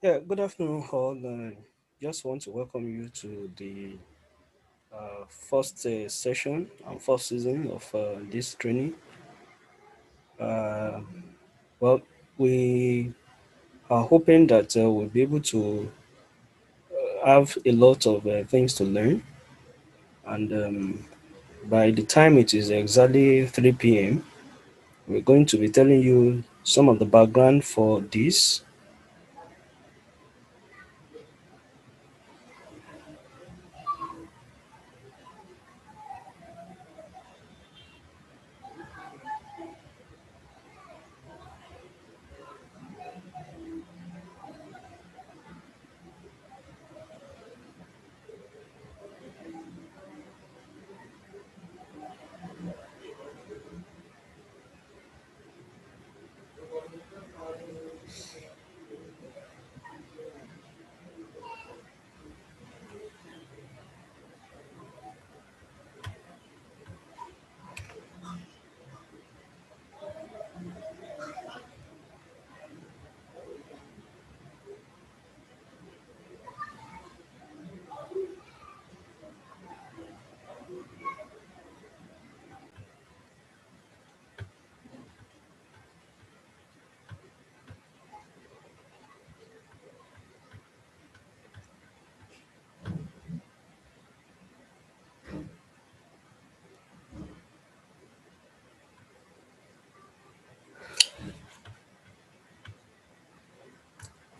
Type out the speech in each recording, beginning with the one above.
Yeah, good afternoon, all. Just want to welcome you to the first session and first season of this training. Uh, well, we are hoping that we'll be able to have a lot of things to learn, and by the time it is exactly 3 p.m., we're going to be telling you some of the background for this.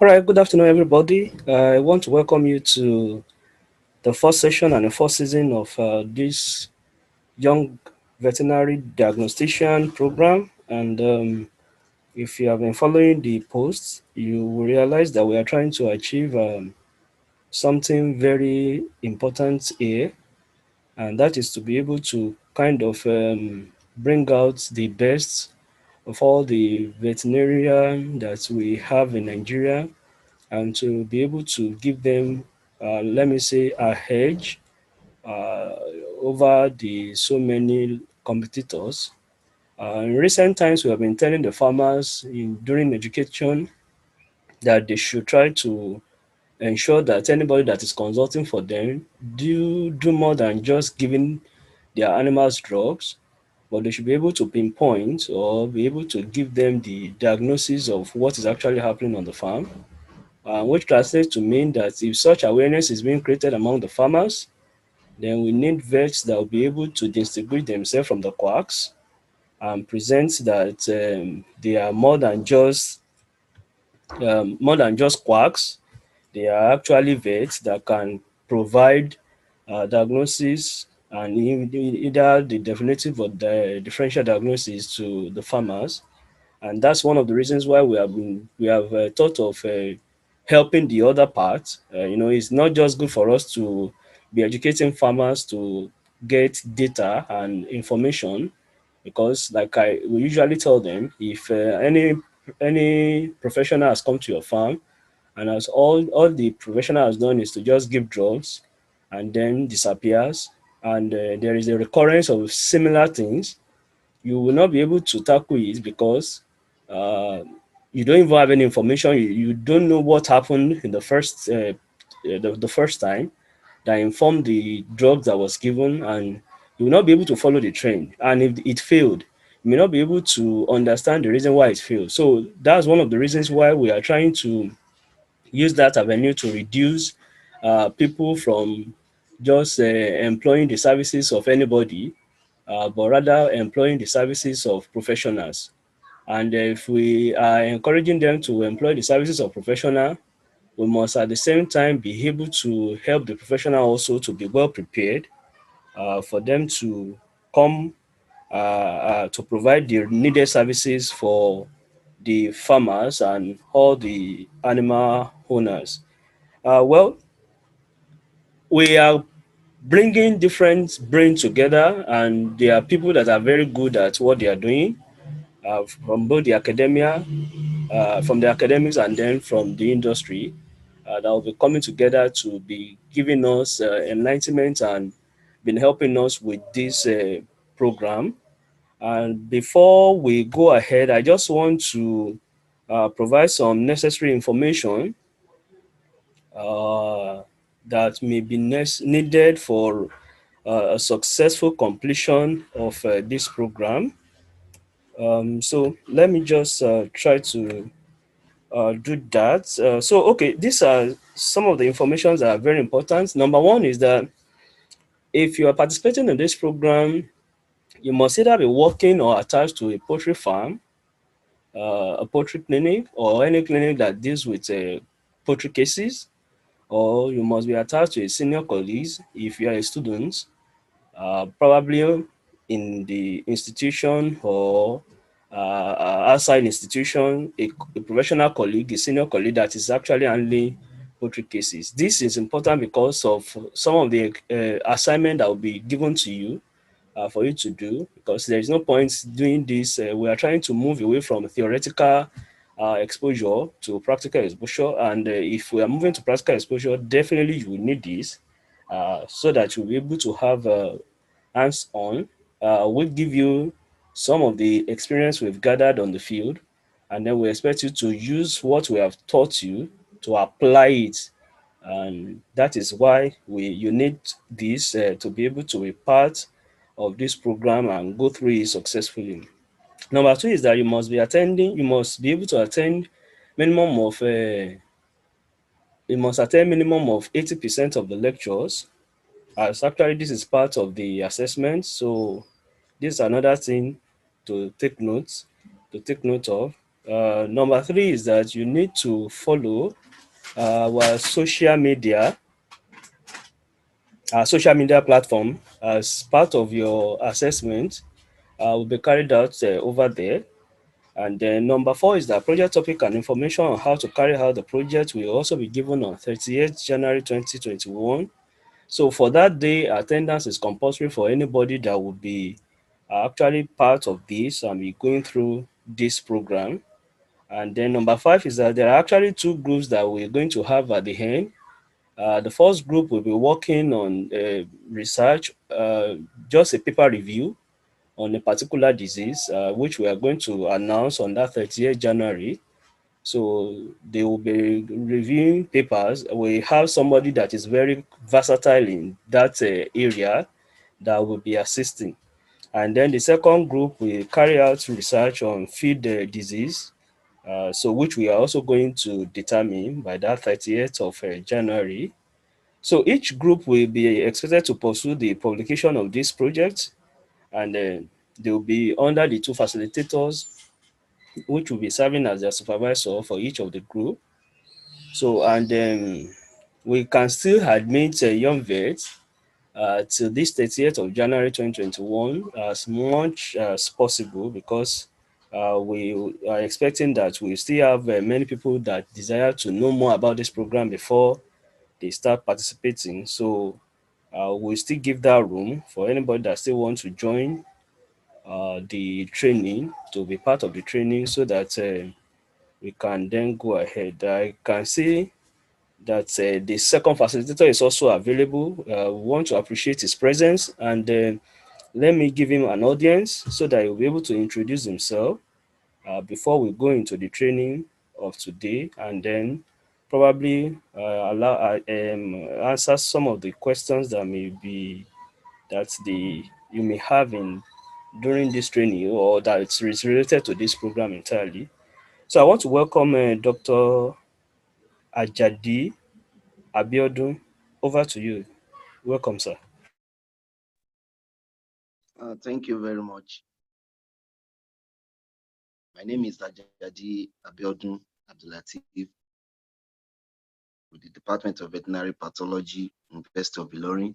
All right, good afternoon, everybody. I want to welcome you to the first session and the first season of this young veterinary diagnostician program. And if you have been following the posts, you will realize that we are trying to achieve something very important here, and that is to be able to kind of bring out the best of all the veterinarian that we have in Nigeria, and to be able to give them, let me say, a hedge uh, over the so many competitors. In recent times, we have been telling the farmers during education that they should try to ensure that anybody that is consulting for them do more than just giving their animals drugs. but they should be able to pinpoint or be able to give them the diagnosis of what is actually happening on the farm, which translates to mean that if such awareness is being created among the farmers, then we need vets that will be able to distinguish themselves from the quacks and present that they are more than just quacks. They are actually vets that can provide diagnosis and either the definitive or the differential diagnosis to the farmers. And that's one of the reasons why we have thought of helping the other part. It's not just good for us to be educating farmers to get data and information, because like I we usually tell them, if any professional has come to your farm and as all the professional has done is to just give drugs and then disappears, and there is a recurrence of similar things, you will not be able to tackle it because uh, you don't even have any information. You don't know what happened in the first time that informed the drug that was given, and you will not be able to follow the trend. And if it failed, you may not be able to understand the reason why it failed. So that's one of the reasons why we are trying to use that avenue to reduce people from just employing the services of anybody, but rather employing the services of professionals. And if we are encouraging them to employ the services of professional, we must at the same time be able to help the professional also to be well prepared for them to come to provide the needed services for the farmers and all the animal owners. Well, we are bringing different brains together, and there are people that are very good at what they are doing from both the academia, from the academics, and then from the industry, that will be coming together to be giving us enlightenment and been helping us with this program. And before we go ahead, I just want to provide some necessary information uh, that may be needed for a successful completion of this program. So let me just try to do that. Okay, these are some of the informations that are very important. Number one is that if you are participating in this program, you must either be working or attached to a poultry farm, a poultry clinic, or any clinic that deals with poultry cases, or you must be attached to a senior colleague if you are a student, probably in the institution or outside institution, a professional colleague, a senior colleague that is actually handling poultry cases. This is important because of some of the assignment that will be given to you for you to do, because there is no point doing this. We are trying to move away from theoretical exposure to practical exposure, and if we are moving to practical exposure, definitely you will need this so that you'll be able to have hands-on. We'll give you some of the experience we've gathered on the field, and then we expect you to use what we have taught you to apply it. And that is why you need this to be able to be part of this program and go through it successfully. Number two is that you must be able to attend minimum of you must attend minimum of 80% of the lectures, as actually this is part of the assessment. So this is another thing to take note of. Number three is that you need to follow our social media platform as part of your assessment will be carried out over there. And then number four is that project topic and information on how to carry out the project will also be given on 30th January 2021. So for that day, attendance is compulsory for anybody that will be actually part of this and be going through this program. And then number five is that there are actually two groups that we're going to have at the end. The first group will be working on research, just a paper review on a particular disease, which we are going to announce on that 30th January. So they will be reviewing papers. We have somebody that is very versatile in that area that will be assisting. And then the second group will carry out research on field disease, so which we are also going to determine by that 30th of January. So each group will be expected to pursue the publication of this project, and they will be under the two facilitators, which will be serving as their supervisor for each of the group. So, and we can still admit young vets till this 30th of January 2021 as much as possible, because we are expecting that we still have many people that desire to know more about this program before they start participating. So we'll still give that room for anybody that still wants to join the training, to be part of the training, so that we can then go ahead. I can see that the second facilitator is also available. We want to appreciate his presence, and let me give him an audience so that he'll be able to introduce himself before we go into the training of today, and then probably answer some of the questions that may be that the you may have in during this training, or that is related to this program entirely. So I want to welcome Dr. Ajadi Abiodun. Over to you. Welcome, sir. Thank you very much. My name is Ajadi Abiodun Abdulatif with the Department of Veterinary Pathology, University of Ilorin.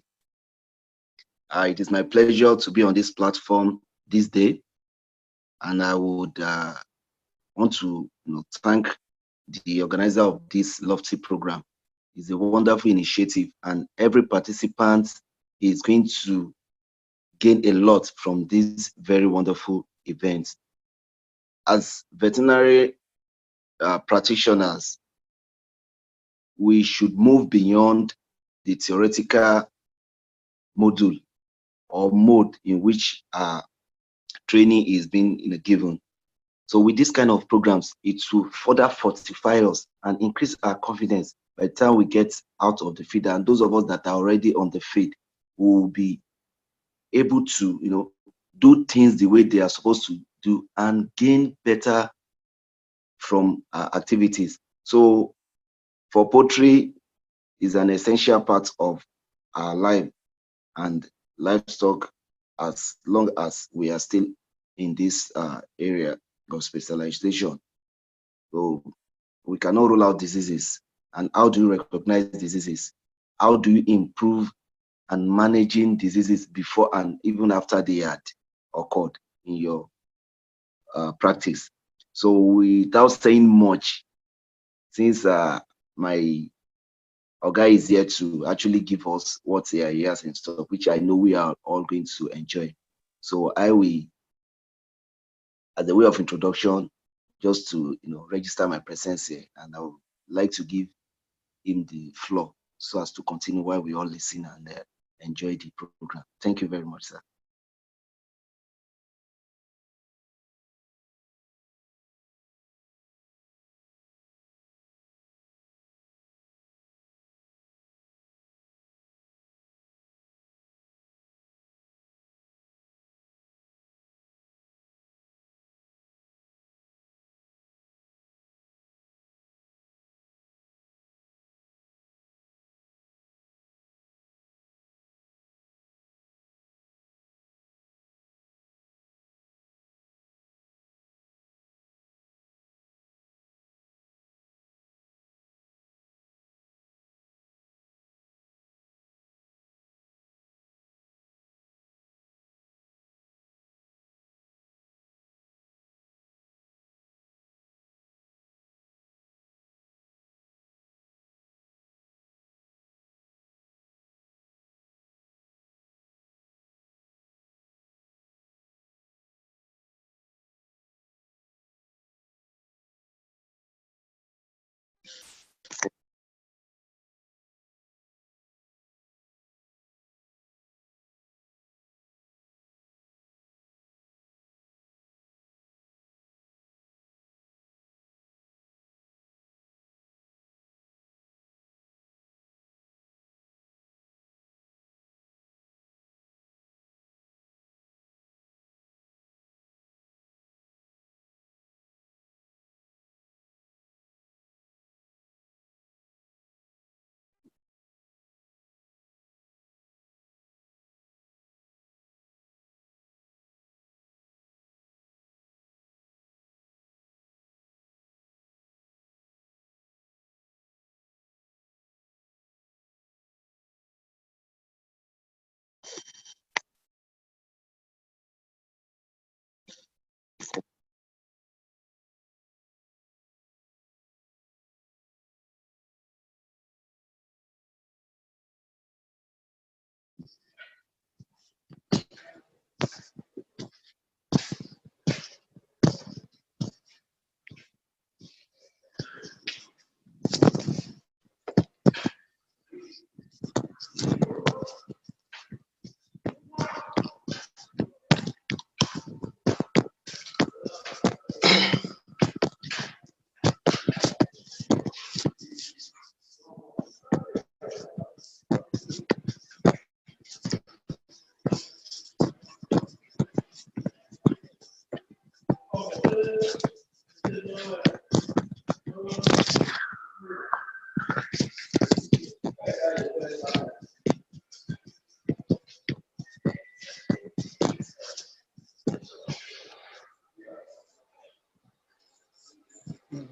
It is my pleasure to be on this platform this day, and I would want to thank the organizer of this lofty program. It's a wonderful initiative, and every participant is going to gain a lot from this very wonderful event. As veterinary practitioners, we should move beyond the theoretical module or mode in which training is being given. So with this kind of programs, it will further fortify us and increase our confidence by the time we get out of the field. And those of us that are already on the field will be able to, do things the way they are supposed to do and gain better from activities. So for poultry is an essential part of our life and livestock, as long as we are still in this area of specialization. So we cannot rule out diseases. And how do you recognize diseases? How do you improve and managing diseases before and even after they had occurred in your practice? So without saying much, since my Oga is here to actually give us what he has in stock, which I know we are all going to enjoy. So I will, as a way of introduction, just to register my presence here, and I would like to give him the floor so as to continue while we all listen and enjoy the program. Thank you very much, sir. Okay.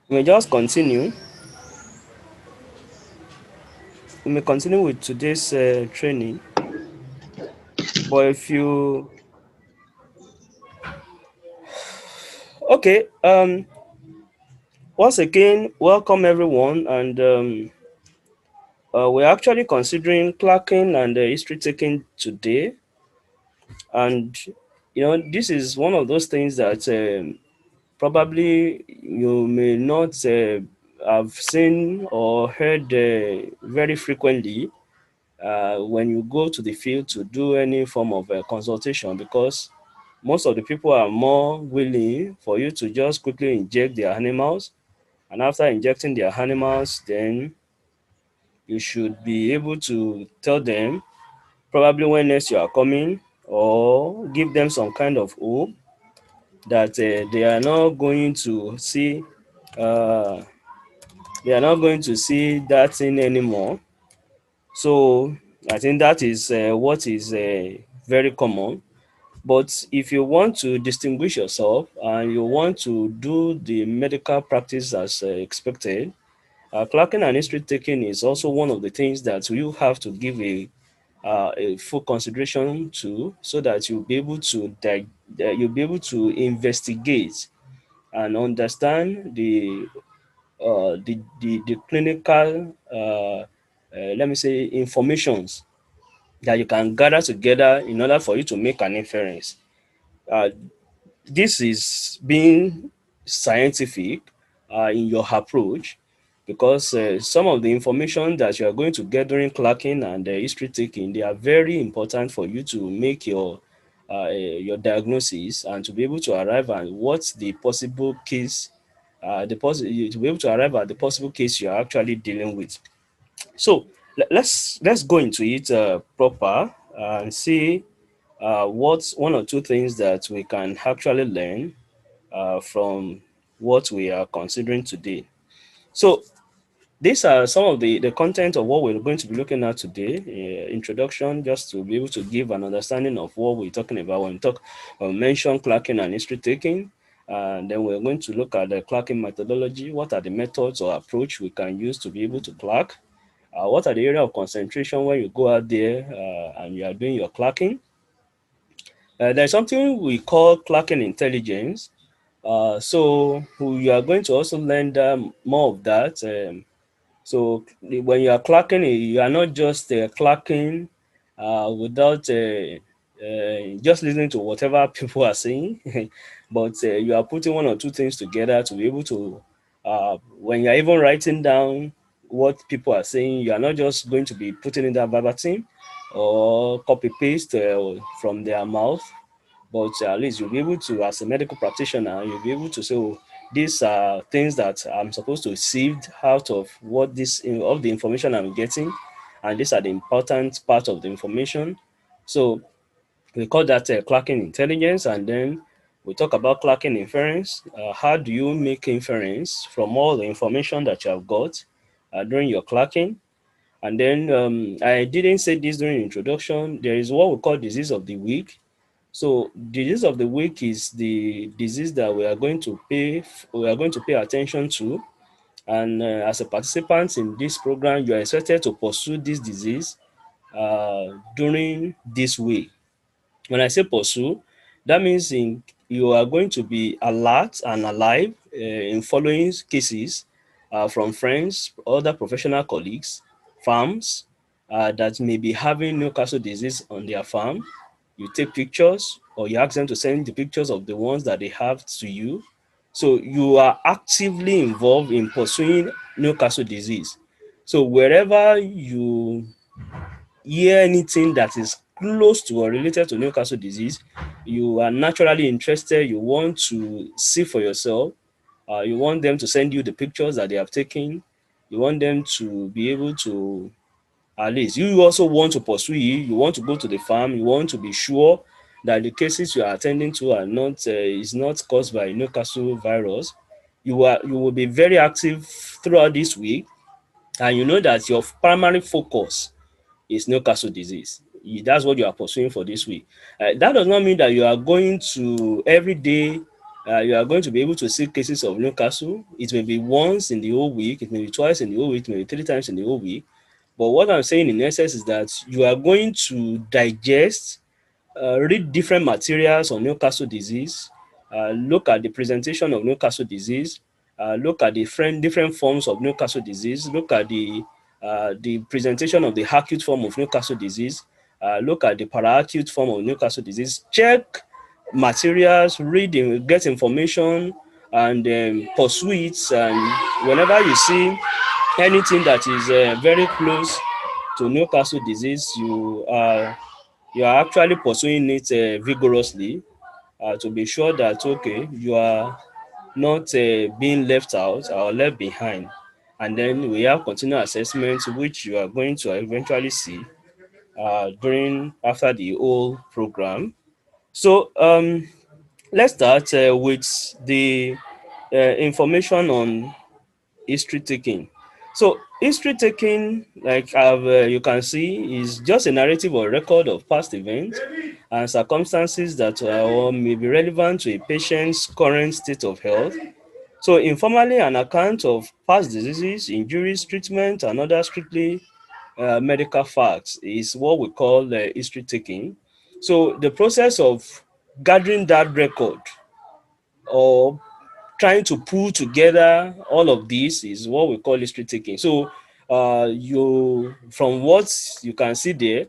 We may just continue. We may continue with today's training. But if you okay, once again, welcome everyone, and we're actually considering clerking and history taking today, and this is one of those things that probably you may not have seen or heard very frequently when you go to the field to do any form of consultation, because most of the people are more willing for you to just quickly inject their animals, and after injecting their animals, then you should be able to tell them probably when next you are coming, or give them some kind of hope that they are not going to see uh, that thing anymore. So I think that is what is very common. But if you want to distinguish yourself and you want to do the medical practice as expected, clerking and history taking is also one of the things that you have to give a full consideration to, so that you'll be able to investigate and understand the clinical let me say informations that you can gather together in order for you to make an inference. Uh, this is being scientific in your approach, because some of the information that you are going to get during clerking and history taking, they are very important for you to make your diagnosis and to be able to arrive at what the possible case to be able to arrive at the possible case you are actually dealing with. So let's go into it proper and see what's one or two things that we can actually learn from what we are considering today. So these are some of the content of what we're going to be looking at today. Introduction, just to be able to give an understanding of what we're talking about when we mention clerking and history taking. And then we're going to look at the clerking methodology. What are the methods or approach we can use to be able to clerk? What are the area of concentration when you go out there and you are doing your clerking? There's something we call clerking intelligence. So we are going to also learn more of that. So when you are clerking, you are not just clerking without just listening to whatever people are saying, but you are putting one or two things together to be able to, when you're even writing down what people are saying, you are not just going to be putting in that verbatim or copy paste from their mouth, but at least you'll be able to, as a medical practitioner, you'll be able to say, oh, these are things that I'm supposed to sieve out of of the information I'm getting, and these are the important part of the information. So we call that clerking intelligence, and then we talk about clerking inference. How do you make inference from all the information that you have got during your clerking? And then I didn't say this during introduction. There is what we call disease of the week. So disease of the week is the disease that we are going to pay attention to And as a participant in this program, you are expected to pursue this disease during this week. When I say pursue, that means you are going to be alert and alive in following cases from friends, other professional colleagues, farms that may be having Newcastle disease on their farm. You take pictures or you ask them to send the pictures of the ones that they have to you. So you are actively involved in pursuing Newcastle disease. So wherever you hear anything that is close to or related to Newcastle disease, you are naturally interested, you want to see for yourself, you want them to send you the pictures that they have taken, you want them to be able to, at least you also want to pursue it, you want to go to the farm, you want to be sure that the cases you are attending to are not is not caused by Newcastle virus. You will be very active throughout this week, and you know that your primary focus is Newcastle disease. That's what you are pursuing for this week. That does not mean that you are going to every day, you are going to be able to see cases of Newcastle. It may be once in the whole week, it may be twice in the whole week, it may be three times in the whole week. But what I'm saying in essence is that you are going to digest, read different materials on Newcastle disease, look at the presentation of Newcastle disease, look at different forms of Newcastle disease, look at the presentation of the acute form of Newcastle disease, look at the para-acute form of Newcastle disease, check materials, read, get information, and pursue it. And whenever you see anything that is very close to Newcastle disease, you are actually pursuing it vigorously to be sure that okay, you are not being left out or left behind. And then we have continual assessment, which you are going to eventually see during after the whole program. So let's start with the information on history taking. So history taking, like you can see, is just a narrative or record of past events and circumstances that or may be relevant to a patient's current state of health. So informally, an account of past diseases, injuries, treatment, and other strictly medical facts is what we call history taking. So the process of gathering that record or trying to pull together all of this is what we call history taking. So you from what you can see there,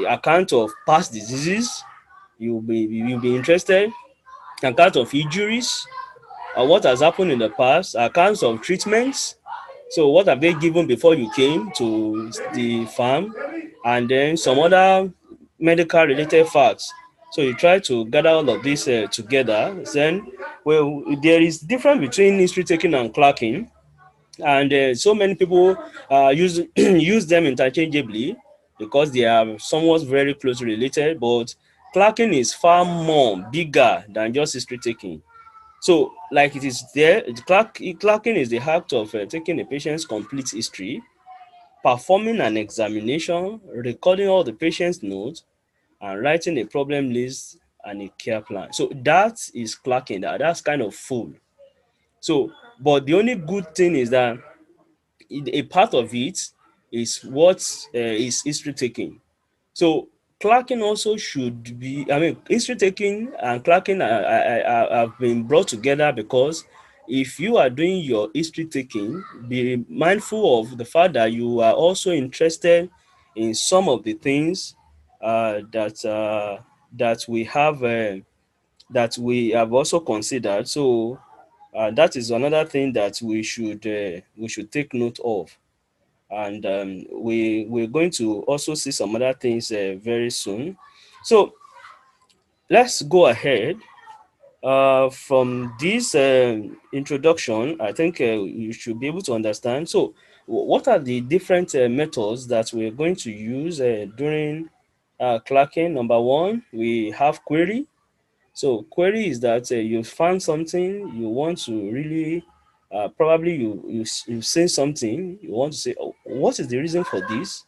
account of past diseases, you'll be interested, account of injuries, what has happened in the past, accounts of treatments. So what have they given before you came to the farm, and then some other medical related facts. So you try to gather all of this together. Then, well, there is difference between history taking and clerking, and so many people use use them interchangeably because they are somewhat very closely related. But clerking is far more bigger than just history taking. So, like it is there, clerking is the act of taking a patient's complete history, performing an examination, recording all the patient's notes, and writing a problem list and a care plan. So that is clerking. That's kind of full. So, but the only good thing is that a part of it is what is history taking. So clerking also should be, I mean, history taking and clerking have been brought together because if you are doing your history taking, be mindful of the fact that you are also interested in some of the things that we have that we have also considered. So that is another thing that we should take note of, and we're going to also see some other things very soon. So let's go ahead. From this introduction, I think you should be able to understand. So, what are the different methods that we're going to use during clerking? Number one, we have query. So query is that you found something you want to really probably you've seen something you want to say, oh, what is the reason for this?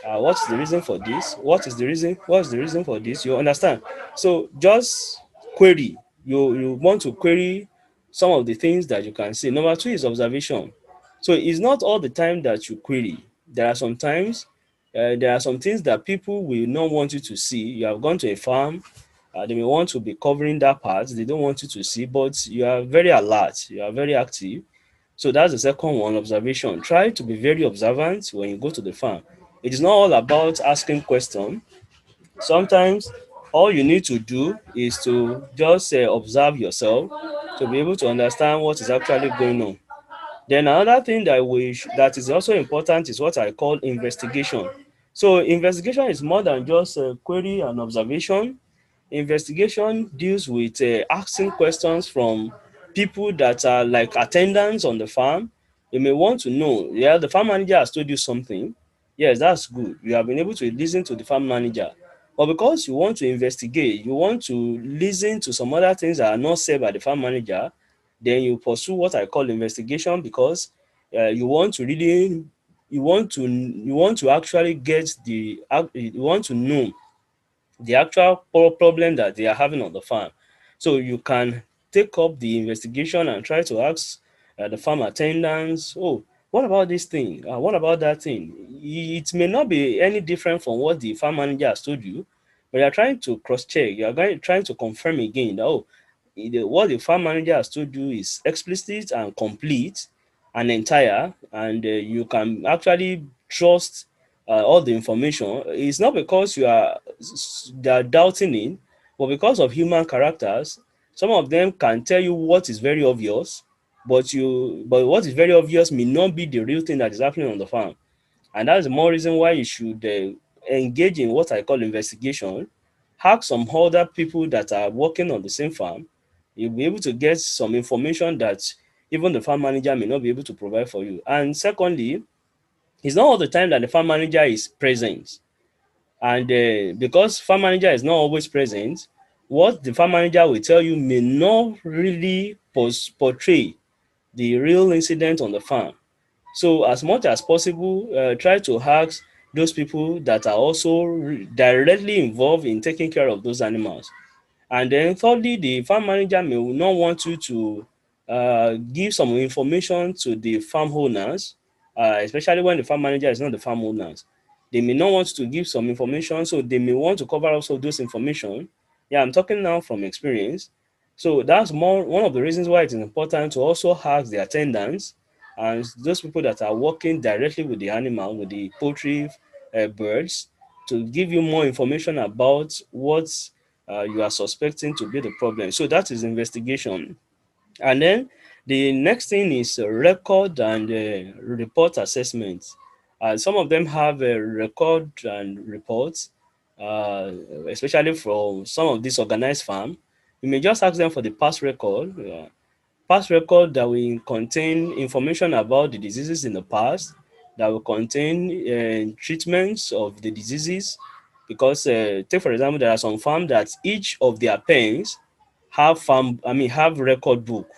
What's the reason for this? What is the reason? What's the reason for this? You understand? So just query. You want to query some of the things that you can see. Number two is observation. So it's not all the time that you query. There are some times, there are some things that people will not want you to see. You have gone to a farm, they may want to be covering that part. They don't want you to see, but you are very alert. You are very active. So that's the second one, observation. Try to be very observant when you go to the farm. It is not all about asking questions. Sometimes all you need to do is to just observe yourself to be able to understand what is actually going on. Then another thing that is also important is what I call investigation. So investigation is more than just query and observation. Investigation deals with asking questions from people that are like attendants on the farm. You may want to know, yeah, the farm manager has told you something. Yes, that's good. You have been able to listen to the farm manager. But because you want to investigate, you want to listen to some other things that are not said by the farm manager, then you pursue what I call investigation because you want to really, you want to actually get you want to know the actual problem that they are having on the farm. So you can take up the investigation and try to ask the farm attendants, oh, what about this thing? What about that thing? It may not be any different from what the farm manager has told you, but you are trying to cross check. You are trying to confirm again that, oh, what the farm manager has told you is explicit and complete and entire, and you can actually trust all the information. It's not because they are doubting it, but because of human characters. Some of them can tell you what is very obvious, but what is very obvious may not be the real thing that is happening on the farm. And that's the more reason why you should engage in what I call investigation. Ask some other people that are working on the same farm. You'll be able to get some information that even the farm manager may not be able to provide for you. And secondly, it's not all the time that the farm manager is present. And because farm manager is not always present, what the farm manager will tell you may not really portray the real incident on the farm. So as much as possible, try to ask those people that are also directly involved in taking care of those animals. And then thirdly, the farm manager may not want you to give some information to the farm owners, especially when the farm manager is not the farm owners. They may not want to give some information, so they may want to cover also those information. Yeah, I'm talking now from experience. So that's more one of the reasons why it is important to also ask the attendants and those people that are working directly with the animal, with the poultry birds, to give you more information about what you are suspecting to be the problem. So that is investigation. And then the next thing is record and report assessment. Some of them have a record and reports, especially from some of these organized farm. You may just ask them for the past record. Past record that will contain information about the diseases in the past, that will contain treatments of the diseases. Because take for example, there are some farms that each of their pens have record book.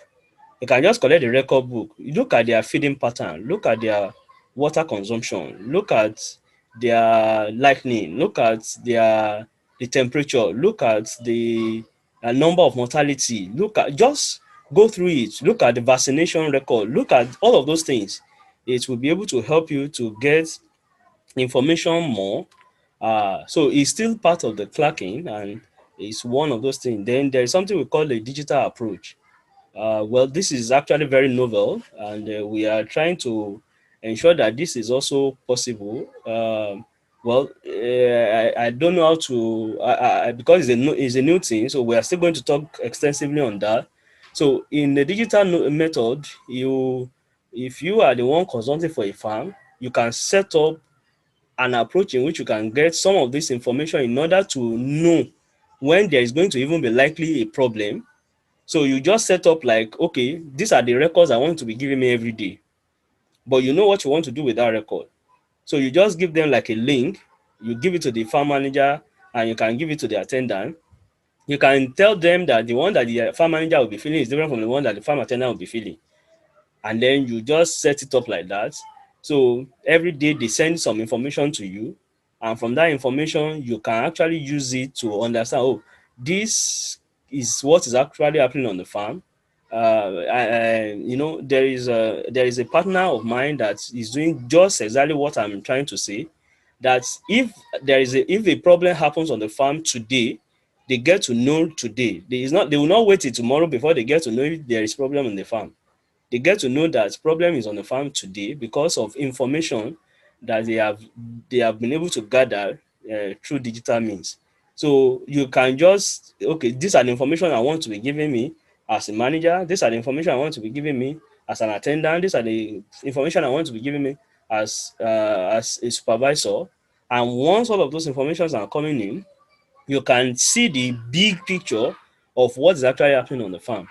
You can just collect the record book. You look at their feeding pattern, look at their water consumption, look at their lightning, look at the temperature, look at the number of mortality, look at just go through it, look at the vaccination record, look at all of those things. It will be able to help you to get information more. So it's still part of the clerking and it's one of those things. Then there is something we call a digital approach. Well, this is actually very novel, and we are trying to ensure that this is also possible. I don't know how to because it's a new thing, so we are still going to talk extensively on that. So, in the digital method, if you are the one consulting for a farm, you can set up an approach in which you can get some of this information in order to know when there is going to even be likely a problem. So you just set up like, okay, these are the records I want to be giving me every day. But you know what you want to do with that record. So you just give them like a link, you give it to the farm manager, and you can give it to the attendant. You can tell them that the one that the farm manager will be filling is different from the one that the farm attendant will be filling. And then you just set it up like that. So every day they send some information to you, and from that information you can actually use it to understand, oh, this is what is actually happening on the farm. There is a partner of mine that is doing just exactly what I'm trying to say. That if a problem happens on the farm today, they get to know today. They will not wait till tomorrow before they get to know if there is problem on the farm. They get to know that problem is on the farm today because of information that they have been able to gather through digital means. So you can just, okay, these are the information I want to be giving me as a manager. These are the information I want to be giving me as an attendant. These are the information I want to be giving me as a supervisor. And once all of those informations are coming in, you can see the big picture of what is actually happening on the farm.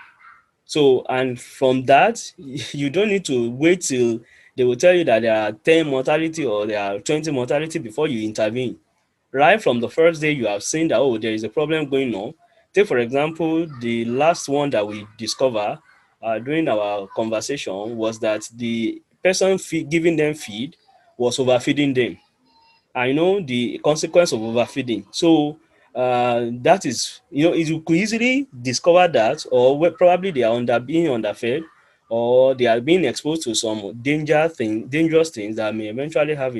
So, and from that, you don't need to wait till they will tell you that there are 10 mortality or there are 20 mortality before you intervene. Right from the first day you have seen that, oh, there is a problem going on. Take, for example, the last one that we discovered during our conversation was that the person giving them feed was overfeeding them. I know the consequence of overfeeding. So that is, you could easily discover that, or probably they are being underfed, or they are being exposed to some dangerous things that may eventually have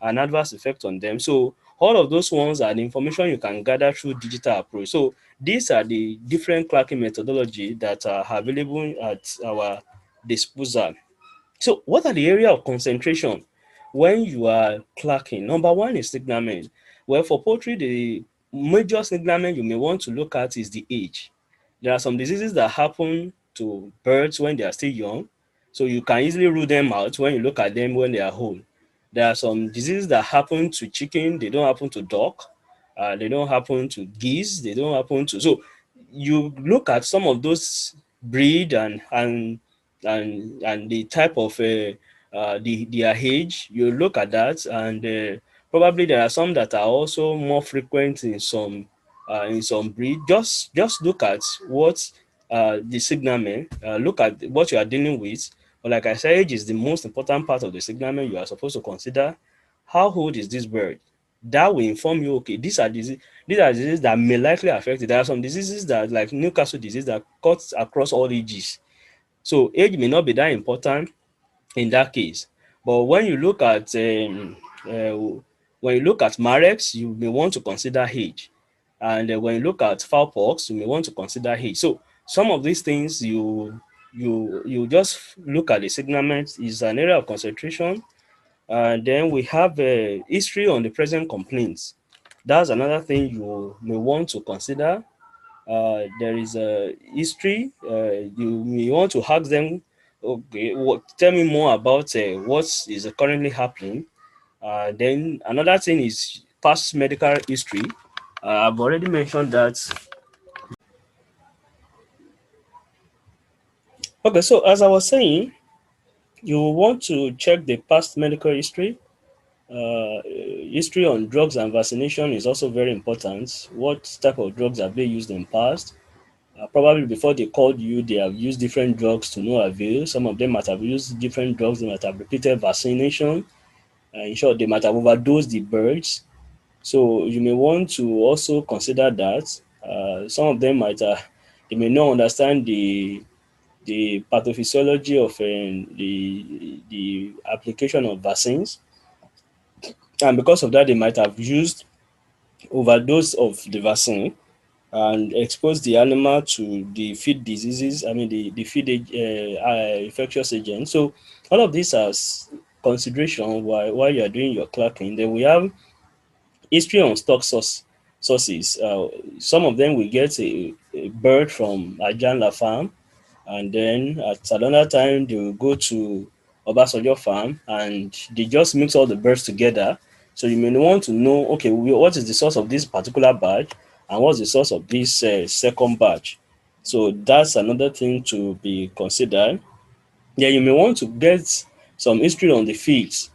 an adverse effect on them. So all of those ones are the information you can gather through digital approach. So these are the different clerking methodology that are available at our disposal. So, what are the area of concentration when you are clerking? Number one is signalment. Well, for poultry, the major signalment you may want to look at is the age. There are some diseases that happen to birds when they are still young, so you can easily rule them out when you look at them when they are old. There are some diseases that happen to chicken, they don't happen to duck, they don't happen to geese, they don't happen to. So you look at some of those breed and the type of their age. You look at that, and probably there are some that are also more frequent in some breed. Just look at what the signalment. Look at what you are dealing with. But like I said, age is the most important part of the signalment you are supposed to consider. How old is this bird? That will inform you, okay, these are diseases that may likely affect it. There are some diseases that, like Newcastle disease, that cuts across all ages. So age may not be that important in that case. But uh, when you look at Marex, you may want to consider age, and when you look at Fowlpox, you may want to consider age. So some of these things you just look at the signalment is an area of concentration. And then we have history on the present complaints. That's another thing you may want to consider. There is a history. You may want to ask them, okay, tell me more about what is currently happening. Then another thing is past medical history. I've already mentioned that. Okay, so as I was saying, you want to check the past medical history. History on drugs and vaccination is also very important. What type of drugs have they used in past? Probably before they called you, they have used different drugs to no avail. Some of them might have used different drugs. They might have repeated vaccination. In short, they might have overdosed the birds. So you may want to also consider that. Some of them they may not understand the pathophysiology of the application of vaccines, and because of that, they might have used overdose of the vaccine and expose the animal to the feed diseases, I mean, the feed infectious agents. So, all of these as consideration while you are doing your clerking. Then we have history on sources. Some of them will get a bird from Ajanla farm, and then at another time they will go to Obasanjo farm and they just mix all the birds together. So you may want to know, okay, what is the source of this particular batch and what's the source of this second batch. So that's another thing to be considered. Yeah, you may want to get some history on the feeds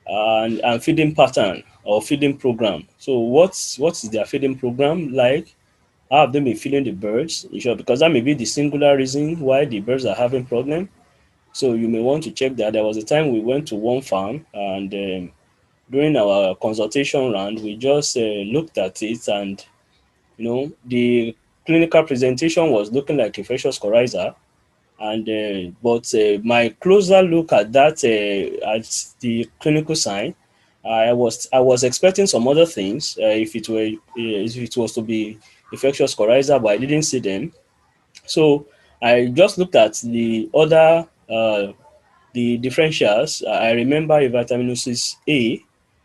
and feeding pattern or feeding program. So what is their feeding program like? How have they been feeding the birds? In short, because that may be the singular reason why the birds are having problem. So you may want to check that. There was a time we went to one farm, and during our consultation round, we just looked at it, and the clinical presentation was looking like infectious coryza. And but my closer look at that at the clinical sign, I was expecting some other things if it was to be infectious coryza, but I didn't see them. So I just looked at the other the differentials. I remember a vitaminosis A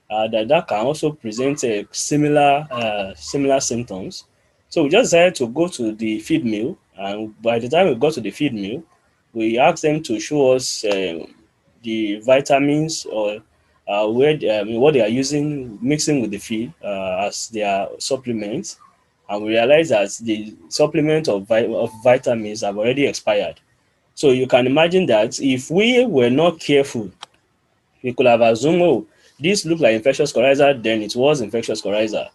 that can also present similar symptoms. So we just decided to go to the feed mill, and by the time we got to the feed mill, we asked them to show us the vitamins or what they are using mixing with the feed as their supplements, and we realized that the supplement of vitamins have already expired. So you can imagine that if we were not careful, we could have assumed, oh, this looked like infectious coryza, then it was infectious coryza.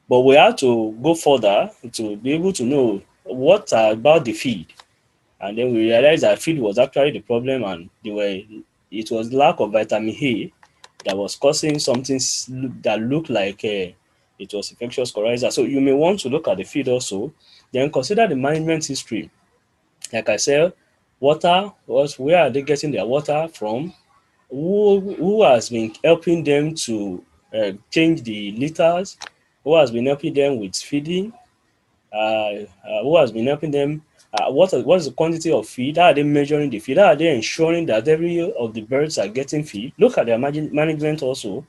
But we had to go further to be able to know what about the feed. And then we realized that feed was actually the problem, and it was lack of vitamin A that was causing something that looked like it was infectious coryza. So you may want to look at the feed also, then consider the management history. Like I said, water was where are they getting their water from? Who has been helping them to change the litters? Who has been helping them with feeding? Who has been helping them? What is the quantity of feed? How are they measuring the feed? How are they ensuring that every of the birds are getting feed? Look at their management also.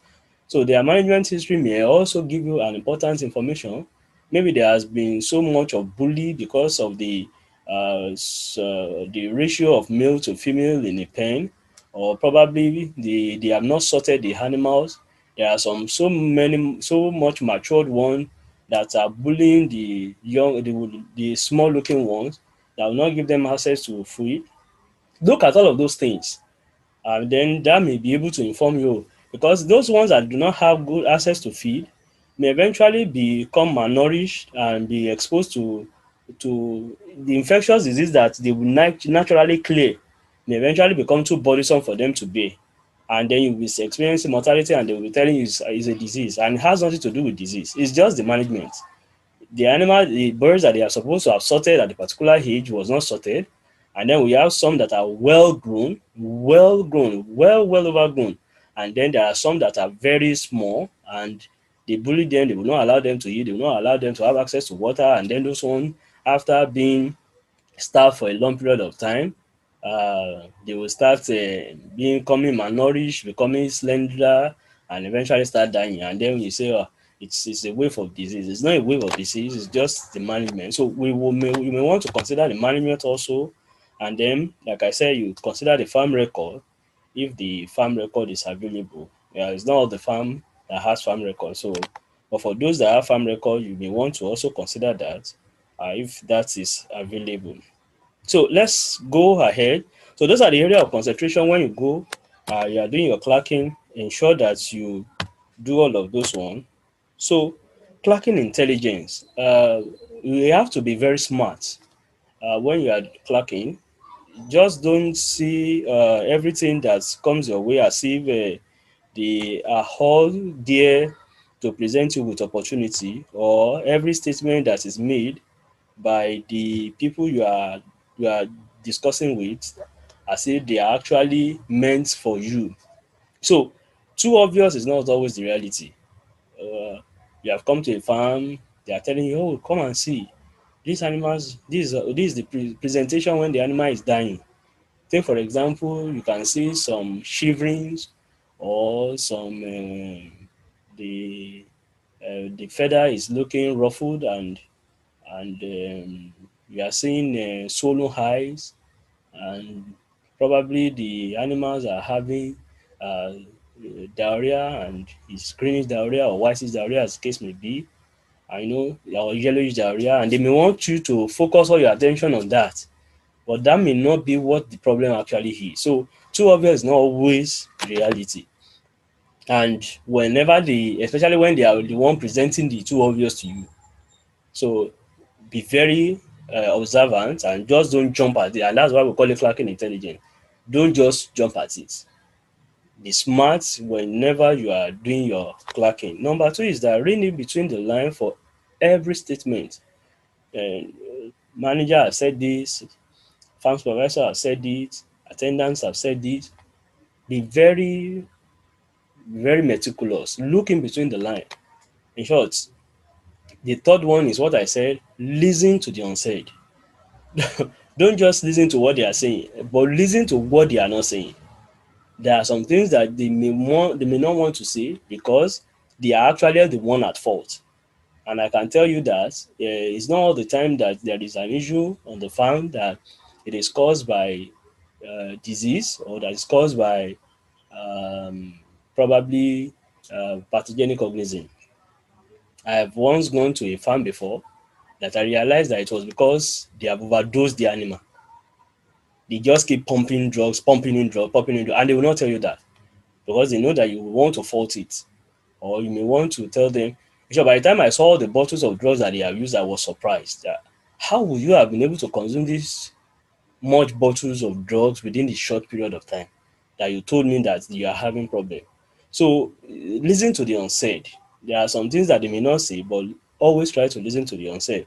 So their management history may also give you an important information. Maybe there has been so much of bully because of the ratio of male to female in a pen, or probably they have not sorted the animals. There are so much matured ones that are bullying the small looking ones that will not give them access to food. Look at all of those things, and then that may be able to inform you, because those ones that do not have good access to feed may eventually become malnourished and be exposed to the infectious disease that they will naturally clear, may eventually become too burdensome for them to bear, and then you'll be experiencing mortality, and they will be telling you it's a disease, and it has nothing to do with disease. It's just the management. The birds that they are supposed to have sorted at a particular age was not sorted. And then we have some that are well overgrown. And then there are some that are very small, and they bully them, they will not allow them to eat, they will not allow them to have access to water. And then those ones, after being starve for a long period of time, they will start becoming malnourished, becoming slender, and eventually start dying. And then you say, oh, it's a wave of disease. It's not a wave of disease, it's just the management. So we may want to consider the management also. And then, like I said, you consider the farm record if the farm record is available. Yeah, it's not all the farm that has farm record. So, but for those that have farm record, you may want to also consider that if that is available. So let's go ahead. So those are the area of concentration when you go, you are doing your clerking. Ensure that you do all of those one. So clerking intelligence, you have to be very smart when you are clerking. Just don't see everything that comes your way as if they are all there to present you with opportunity, or every statement that is made by the people you are discussing with as if they are actually meant for you. So too obvious is not always the reality. Uh, you have come to a farm, they are telling you, oh, come and see these animals. This is the presentation when the animal is dying. Take for example, you can see some shiverings or some the feather is looking ruffled, and we are seeing swollen eyes, and probably the animals are having uh, diarrhea, and it's greenish diarrhea or whitish diarrhea as the case may be. I know, or yellowish diarrhea, and they may want you to focus all your attention on that, but that may not be what the problem actually is. So too obvious is not always reality. And especially when they are the one presenting the too obvious to you, so be very observant and just don't jump at it. And that's why we call it clerking intelligence. Don't just jump at it. Be smart whenever you are doing your clerking. Number two is that reading between the line for every statement. And manager has said this, farm supervisor has said it, attendants have said it. Be very, very meticulous. Look in between the line. In short, the third one is what I said, listen to the unsaid. Don't just listen to what they are saying, but listen to what they are not saying. There are some things that they may not want to say because they are actually the one at fault. And I can tell you that it's not all the time that there is an issue on the farm that it is caused by disease or that is caused by um, probably pathogenic organism. I have once gone to a farm before that I realized that it was because they have overdosed the animal. They just keep pumping drugs, pumping in drugs, pumping in drugs, and they will not tell you that because they know that you will want to fault it, or you may want to tell them. So by the time I saw the bottles of drugs that they have used, I was surprised that how would you have been able to consume this much bottles of drugs within the short period of time that you told me that you are having problem. So listen to the unsaid. There are some things that they may not say, but always try to listen to the unsaid.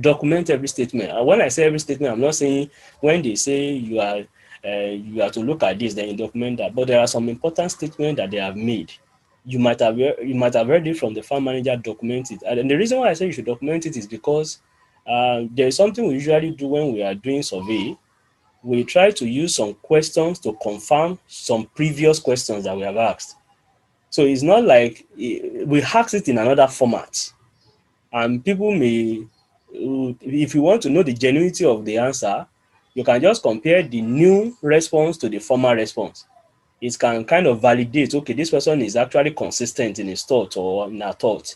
Document every statement. And when I say every statement, I'm not saying when they say you are to look at this, then you document that. But there are some important statements that they have made. You might have read it from the farm manager, document it. And the reason why I say you should document it is because there is something we usually do when we are doing survey. We try to use some questions to confirm some previous questions that we have asked. So it's not like we ask it in another format, and people may, if you want to know the genuinity of the answer, you can just compare the new response to the former response. It can kind of validate, okay, this person is actually consistent in his thought or in her thought.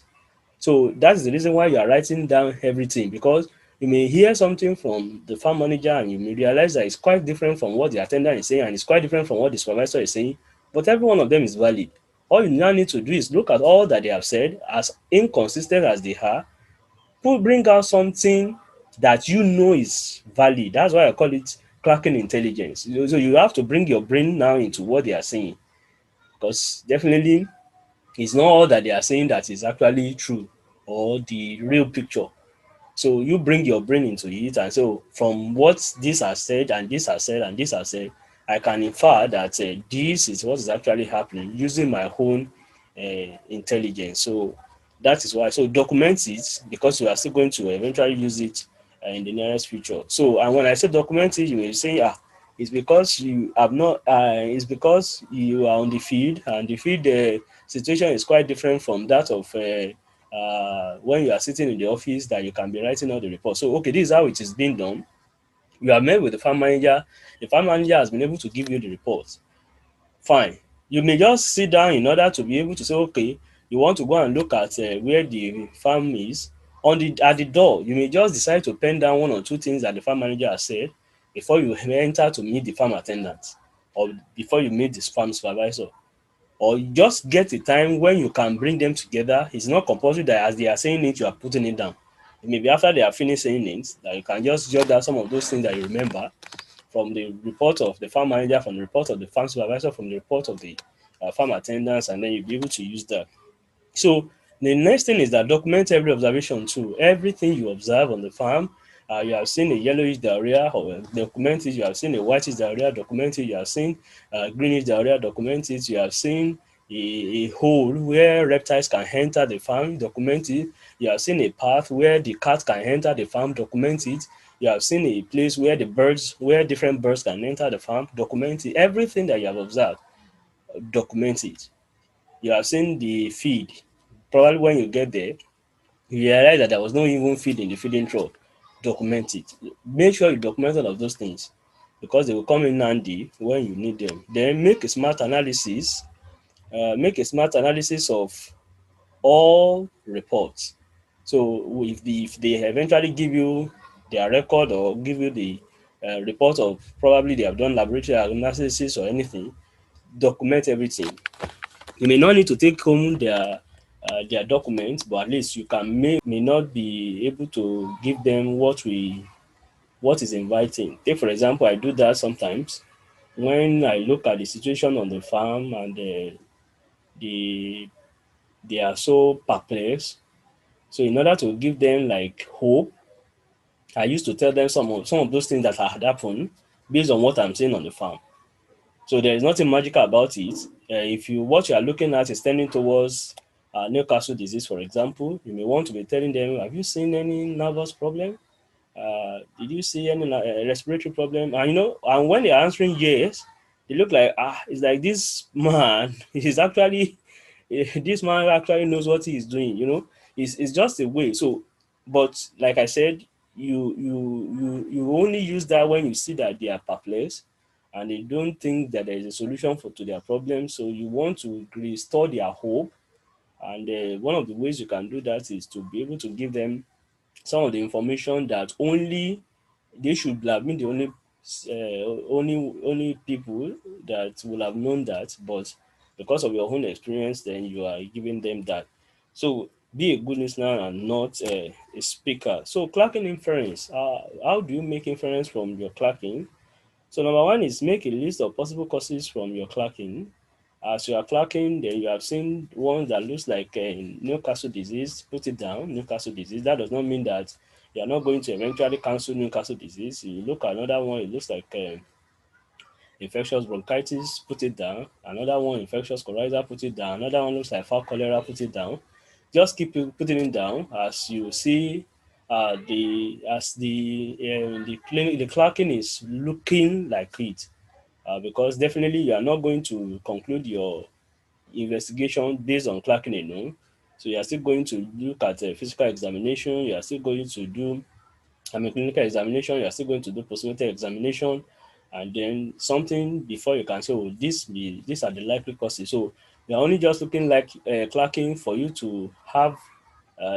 So that's the reason why you are writing down everything, because you may hear something from the farm manager and you may realize that it's quite different from what the attendant is saying and it's quite different from what the supervisor is saying, but every one of them is valid. All you now need to do is look at all that they have said, as inconsistent as they are, bring out something that you know is valid. That's why I call it clerking intelligence. So you have to bring your brain now into what they are saying, because definitely it's not all that they are saying that is actually true or the real picture. So you bring your brain into it, and so from what this has said and this has said and this has said, I can infer that this is what is actually happening using my own intelligence. So that is why. So document it, because you are still going to eventually use it in the nearest future. So, and when I say document it, you will say, it's because you have not. It's because you are on the field, and the field situation is quite different from that of when you are sitting in the office, that you can be writing out the report. So, okay, this is how it is being done. You are met with the farm manager. The farm manager has been able to give you the report. Fine. You may just sit down in order to be able to say, okay, you want to go and look at where the farm is. At the door, you may just decide to pen down one or two things that the farm manager has said before you enter to meet the farm attendant, or before you meet the farm supervisor, or you just get a time when you can bring them together. It's not compulsory that as they are saying it, you are putting it down. It may be after they are finished saying it that you can just jot down some of those things that you remember from the report of the farm manager, from the report of the farm supervisor, from the report of the farm attendants, and then you'll be able to use that. So the next thing is that document every observation too. Everything you observe on the farm, you have seen a yellowish diarrhea, or document it. You have seen a whitish diarrhea, document it. You have seen greenish diarrhea, document it. You have seen a hole where reptiles can enter the farm, document it. You have seen a path where the cat can enter the farm, document it. You have seen a place where where different birds can enter the farm, document it. Everything that you have observed, document it. You have seen the feed. Probably when you get there, you realize that there was no even feed in the feeding truck. Document it. Make sure you document all of those things, because they will come in handy when you need them. Then make a smart analysis. Make a smart analysis of all reports. So if they eventually give you their record or give you the report of probably they have done laboratory analysis or anything, document everything. You may not need to take home their documents, but at least you can may not be able to give them what is inviting. Take for example, I do that sometimes when I look at the situation on the farm and the they are so perplexed. So in order to give them like hope, I used to tell them some of those things that had happened based on what I'm seeing on the farm. So there is nothing magical about it. If you what you are looking at is tending towards Newcastle disease, for example, you may want to be telling them, "Have you seen any nervous problem? Did you see any respiratory problem?" And and when they're answering yes, they look like it's like this man is actually this man actually knows what he is doing. It's just a way. So, but like I said, you only use that when you see that they are perplexed and they don't think that there is a solution to their problem. So you want to restore their hope. And one of the ways you can do that is to be able to give them some of the information that only they should have been the only people that will have known that, but because of your own experience, then you are giving them that. So be a good listener and not a speaker. So clerking inference. How do you make inference from your clerking? So number one is make a list of possible causes from your clerking. As you are clerking, then you have seen one that looks like Newcastle disease, put it down, Newcastle disease. That does not mean that you are not going to eventually cancel Newcastle disease. You look at another one, it looks like infectious bronchitis, put it down. Another one, infectious coryza, put it down. Another one looks like foul cholera, put it down. Just keep putting it down as you see the clinic, the clerking is looking like it. Because definitely you are not going to conclude your investigation based on clerking alone. So you are still going to look at a physical examination. You are still going to do clinical examination. You are still going to do postmortem examination, and then something before you can say, "Oh, these are the likely causes." So you are only just looking like clerking for you to have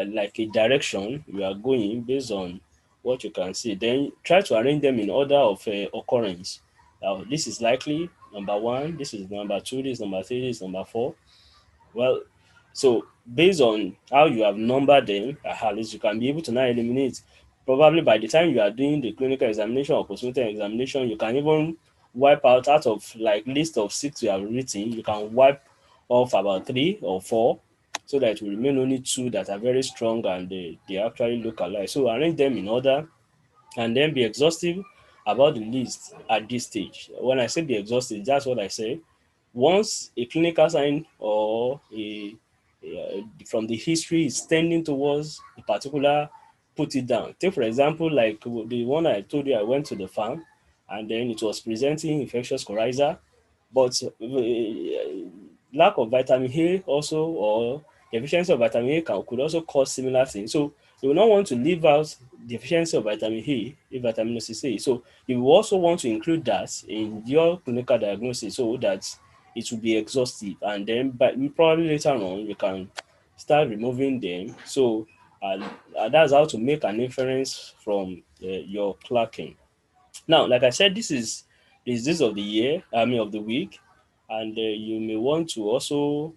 like a direction you are going based on what you can see. Then try to arrange them in order of occurrence. Now, this is likely number one, this is number two, this is number three, this is number four. Well, so based on how you have numbered them, at least you can be able to now eliminate. Probably by the time you are doing the clinical examination or postmortem examination, you can even wipe out of like list of six you have written, you can wipe off about three or four, so that it will remain only two that are very strong and they actually look alike. So arrange them in order and then be exhaustive about the list at this stage. When I say be exhaustive, that's what I say. Once a clinical sign or from the history is tending towards a particular, put it down. Take for example, like the one I told you, I went to the farm and then it was presenting infectious coryza, but lack of vitamin A also or deficiency of vitamin A could also cause similar things. So you will not want to leave out deficiency of vitamin A, if vitaminosis A. So you will also want to include that in your clinical diagnosis so that it will be exhaustive. And then but probably later on you can start removing them. So that's how to make an inference from your clerking. Now, like I said, this of the year, I mean of the week, and you may want to also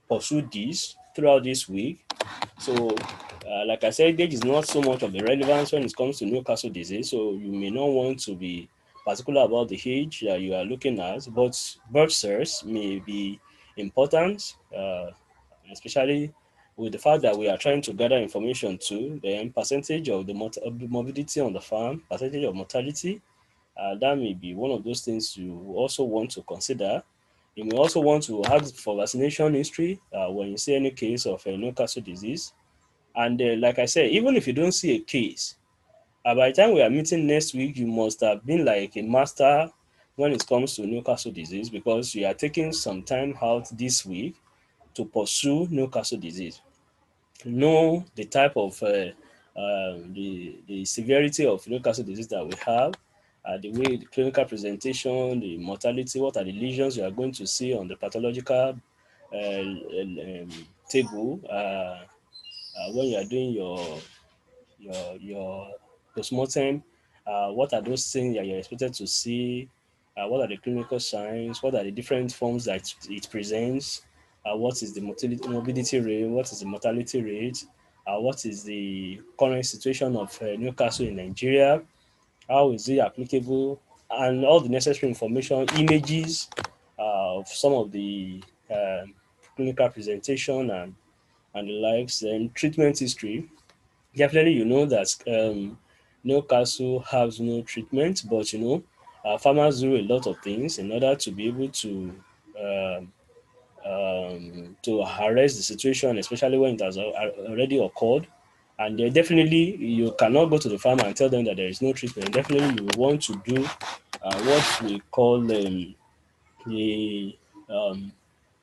pursue this throughout this week. So, like I said, age is not so much of a relevance when it comes to Newcastle disease. So you may not want to be particular about the age that you are looking at, but birth cells may be important, especially with the fact that we are trying to gather information too. Then percentage of the morbidity on the farm, percentage of mortality, that may be one of those things you also want to consider. You may also want to ask for vaccination history when you see any case of Newcastle disease. And like I said, even if you don't see a case, by the time we are meeting next week, you must have been like a master when it comes to Newcastle disease because you are taking some time out this week to pursue Newcastle disease. Know the type of the severity of Newcastle disease that we have, the way the clinical presentation, the mortality, what are the lesions you are going to see on the pathological table when you are doing your postmortem. What are those things that you're expected to see? What are the clinical signs? What are the different forms that it presents? What is the morbidity rate? What is the mortality rate? What is the current situation of Newcastle in Nigeria? How is it applicable? And all the necessary information, images of some of the clinical presentation and the likes, and treatment history. Definitely, you know that Newcastle has no treatment, but farmers do a lot of things in order to be able um, to arrest the situation, especially when it has already occurred. And definitely, you cannot go to the farmer and tell them that there is no treatment. Definitely, you want to do what we call the um,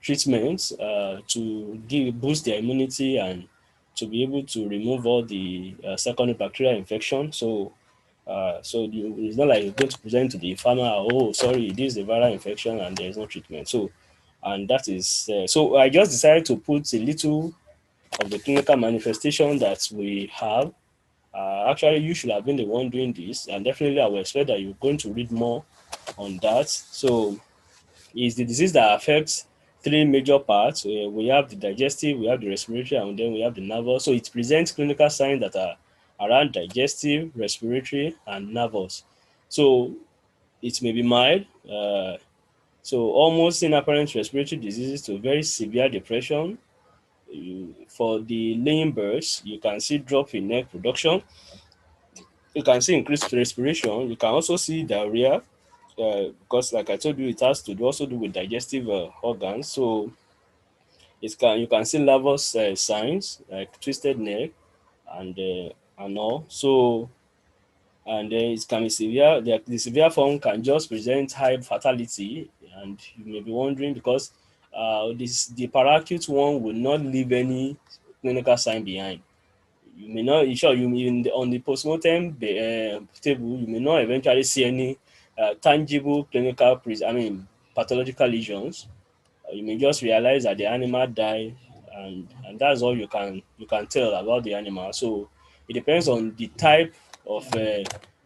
treatments to boost their immunity and to be able to remove all the secondary bacterial infection. It's not like you're going to present to the farmer, oh, sorry, this is a viral infection and there is no treatment. And that is so. I just decided to put a little of the clinical manifestation that we have. Actually, you should have been the one doing this, and definitely, I will expect that you're going to read more on that. So, it's the disease that affects three major parts. We have the digestive, we have the respiratory, and then we have the nervous. So, it presents clinical signs that are around digestive, respiratory, and nervous. So, it may be mild. So almost inapparent respiratory diseases to very severe depression. For the laying birds, you can see drop in egg production. You can see increased respiration. You can also see diarrhea because, like I told you, it has to also do with digestive organs. So you can see nervous signs like twisted neck and all. So and then it can be severe. The severe form can just present high fatality, and you may be wondering because the paracute one will not leave any clinical sign behind. You may not, sure, on the postmortem table, you may not eventually see any tangible clinical, pathological lesions. You may just realize that the animal died, and that's all you can tell about the animal. So it depends on the type of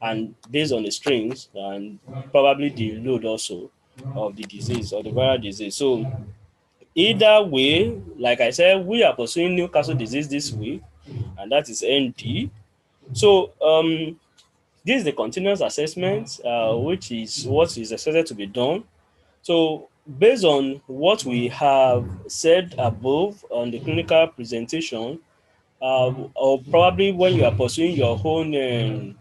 and based on the strains and probably the load also of the disease or the viral disease. So either way, like I said, we are pursuing Newcastle disease this week, and that is ND. So this is the continuous assessment, which is what is expected to be done. So, based on what we have said above on the clinical presentation, or probably when you are pursuing your own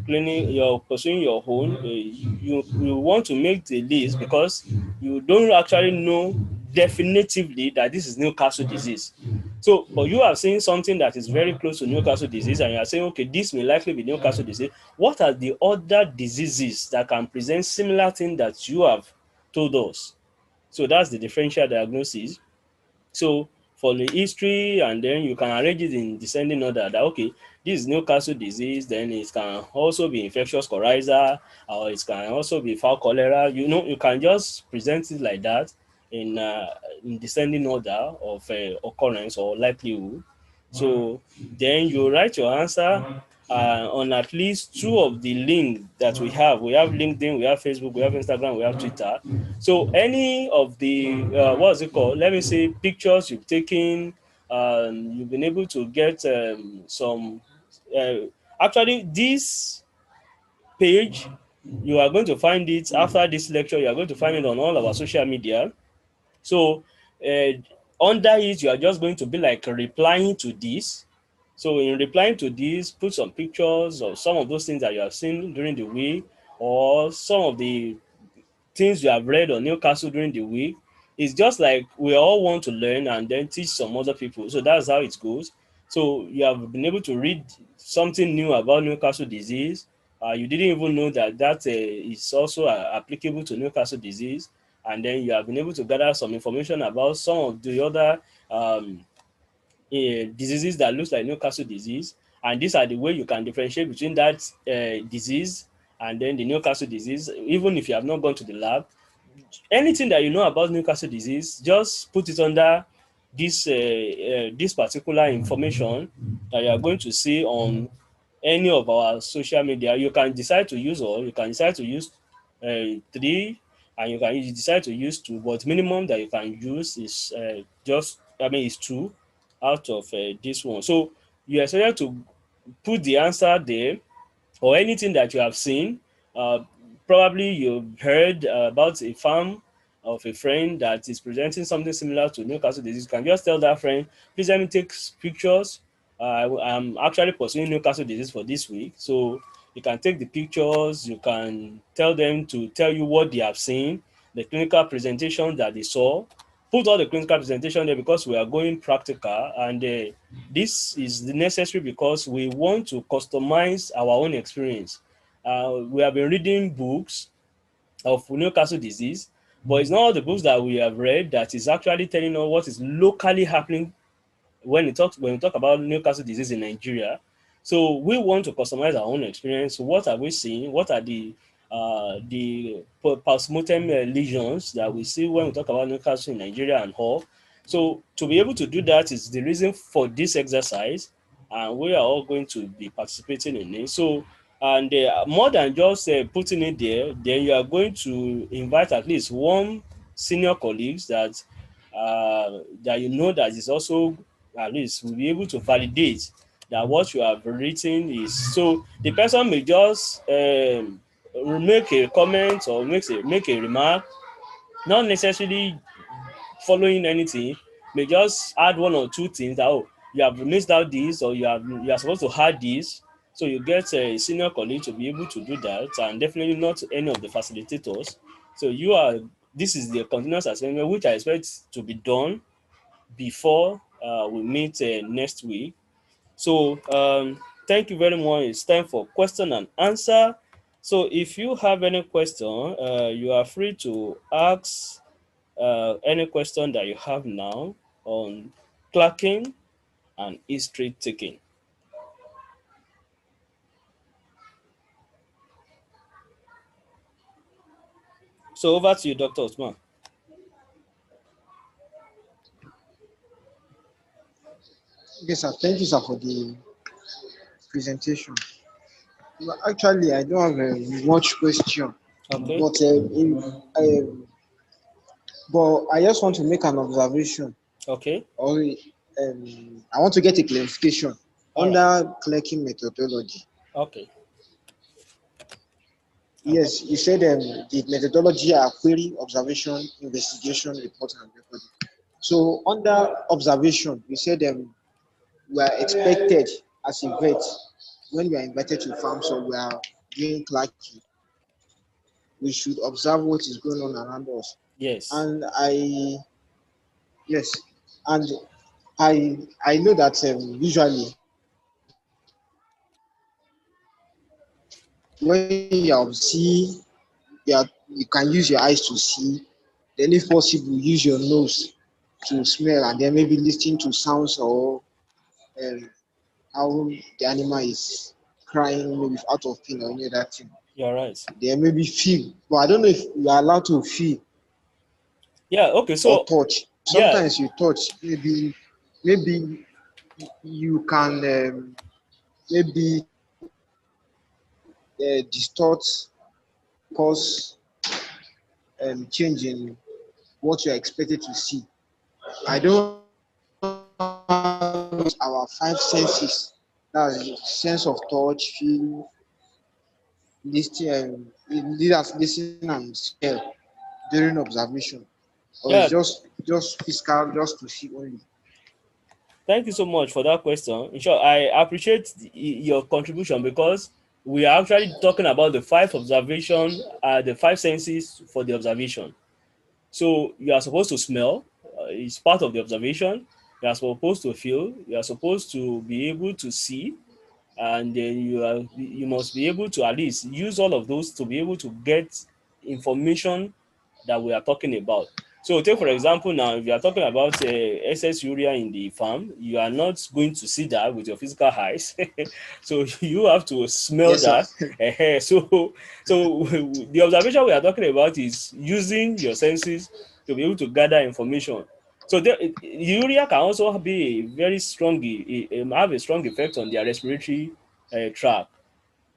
clinic, you're pursuing your own, you want to make the list because you don't actually know definitively that this is Newcastle disease. So, but you are saying something that is very close to Newcastle disease, and you are saying, okay, this may likely be Newcastle disease. What are the other diseases that can present similar thing that you have told us? So that's the differential diagnosis. So for the history, and then you can arrange it in descending order that okay, this is Newcastle disease, then it can also be infectious coryza, or it can also be fowl cholera. You can just present it like that in descending order of occurrence or likelihood. So then you write your answer on at least two of the link that we have. We have LinkedIn, we have Facebook, we have Instagram, we have Twitter. So any of the what's it called? Let me say pictures you've taken, you've been able to get some. Uh, Actually, this page you are going to find it after this lecture. You are going to find it on all our social media. So uh, under it, you are just going to be like replying to this. So in replying to this, put some pictures of some of those things that you have seen during the week, or some of the things you have read on Newcastle during the week. It's just like we all want to learn and then teach some other people. So that's how it goes. So you have been able to read something new about Newcastle disease. You didn't even know that is also applicable to Newcastle disease. And then you have been able to gather some information about some of the other um, diseases that looks like Newcastle disease, and these are the way you can differentiate between that disease and then the Newcastle disease. Even if you have not gone to the lab, anything that you know about Newcastle disease, just put it under this particular information that you are going to see on any of our social media. You can decide to use all. You can decide to use three, and you decide to use two. But minimum that you can use is is two out of this one. So you are expected to put the answer there or anything that you have seen. Uh, Probably you've heard about a farm of a friend that is presenting something similar to Newcastle disease. You can just tell that friend, please let me take pictures I'm actually pursuing Newcastle disease for this week. So you can take the pictures, you can tell them to tell you what they have seen, the clinical presentation that they saw. Put all the clinical presentation there because we are going practical, and this is necessary because we want to customize our own experience. We have been reading books of Newcastle disease, but it's not all the books that we have read that is actually telling us what is locally happening when we talk about Newcastle disease in Nigeria. So we want to customize our own experience. What are we seeing? What are the postmortem lesions that we see when we talk about Newcastle in Nigeria and all? So to be able to do that is the reason for this exercise, and we are all going to be participating in it. So and more than just putting it there, then you are going to invite at least one senior colleagues that you know that is also at least will be able to validate that what you have written is so the person may just make a comment or make a remark, not necessarily following anything, may just add one or two things that oh you have missed out this or you are supposed to add this. So you get a senior colleague to be able to do that, and definitely not any of the facilitators. So you are this is the continuous assignment which I expect to be done before we meet next week. So thank you very much. It's time for question and answer. So if you have any question, you are free to ask any question that you have now on clerking and history taking. So over to you, Dr. Osman. Okay, sir. Thank you, sir, for the presentation. Well, actually, I don't have much question, Okay, but but I just want to make an observation, okay, or I want to get a clarification all right, under clerking methodology. okay, okay, Yes, you said the methodology are query, observation, investigation, report, and recording. So under observation, you said we are expected as a vet when we are invited to farms or we are doing clerking, we should observe what is going on around us. yes, And yes, and I know that usually when you are you can use your eyes to see. Then, if possible, use your nose to smell, and then maybe listen to sounds or um, how the animal is crying, maybe out of pain or any other thing. you're right. Then maybe feel, but I don't know if you are allowed to feel Yeah, okay, or so touch. yeah, Sometimes you touch, maybe you can maybe distort, cause change in what you are expected to see. I don't our five senses. That's the sense of touch, feel, listen and smell during observation, or it's yeah. just physical, just to see only. Thank you so much for that question. In short, I appreciate your contribution because we are actually talking about the five senses for the observation. So you are supposed to smell, it's part of the observation. You are supposed to feel, you are supposed to be able to see, and then you must be able to at least use all of those to be able to get information that we are talking about. So take for example now, if you are talking about excess urea in the farm, you are not going to see that with your physical eyes. So you have to smell Yes, sir. that. So the observation we are talking about is using your senses to be able to gather information. So urea can also be a very strong, have a strong effect on their respiratory tract.